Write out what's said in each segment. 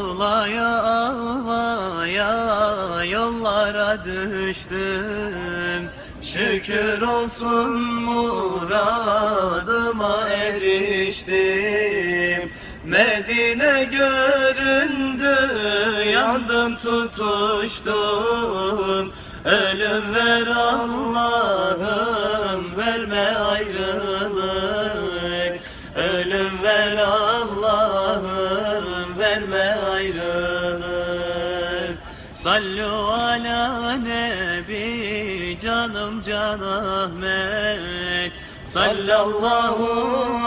Ağlaya ağlaya yollara düştüm. Şükür olsun muradıma eriştim. Medine göründü, yandım tutuştum. Ölüm ver Allah'ım, verme ayrılık. Ölüm ver Allah'ım, verme ayrılık. Sallu ala nebi, canım Can Ahmet. Sallallahu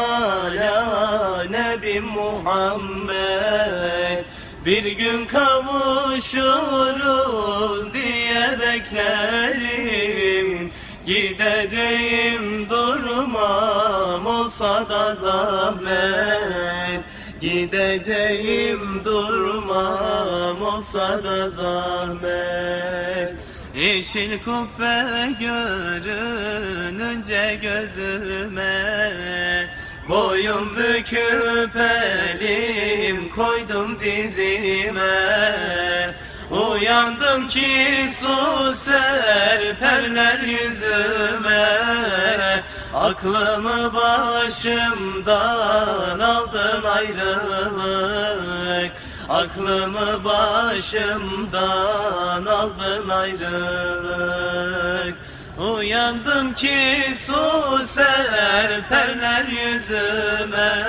ala nebi Muhammed. Bir gün kavuşuruz diye beklerim. Gideceğim durmam olsa da zahmet. Gideceğim durmam olsa da zahmet. Yeşil kubbe görününce gözüme, boyun büküp elim koydum dizime. Uyandım ki su serperler yüzüme. Aklımı başımdan aldın ayrılık. Aklımı başımdan aldın ayrılık. Uyandım ki su serperler yüzüme.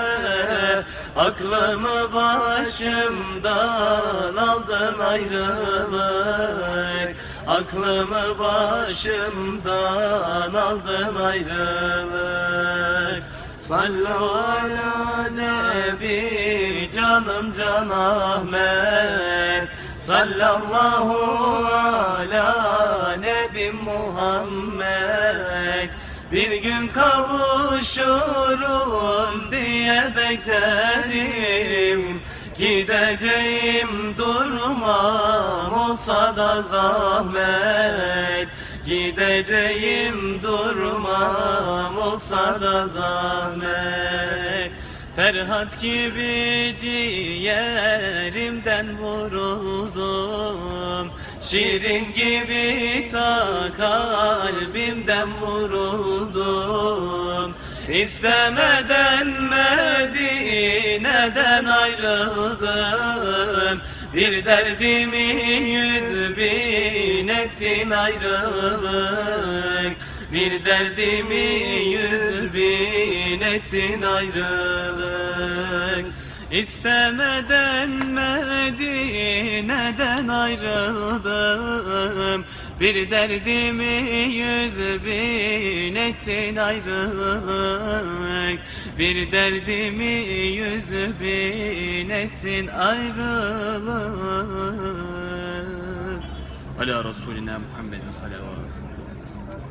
Aklımı başımdan aldın ayrılık. Aklımı başımdan aldın ayrılık. Sallu ala nebi, canım Can Ahmet. Sallallahu ala nebi Muhammed. Bir gün kavuşuruz diye beklerim. Gideceğim durmam olsa da zahmet. Gideceğim durmam olsa da zahmet. Ferhat gibi ciğerimden vuruldum. Şirin gibi ta kalbimden vuruldum. İstemeden Medine'den ayrıldım. Bir derdimi 100.000 ettin ayrılık. Bir derdimi 100.000 ettin ayrılık. İstemeden Medine'den ayrıldım. Bir derdimi 100.000 ettin ayrılık. Bir derdimi 100.000 ettin ayrılık. Ala Resulina Muhammedin sallallahu aleyhi ve sellem.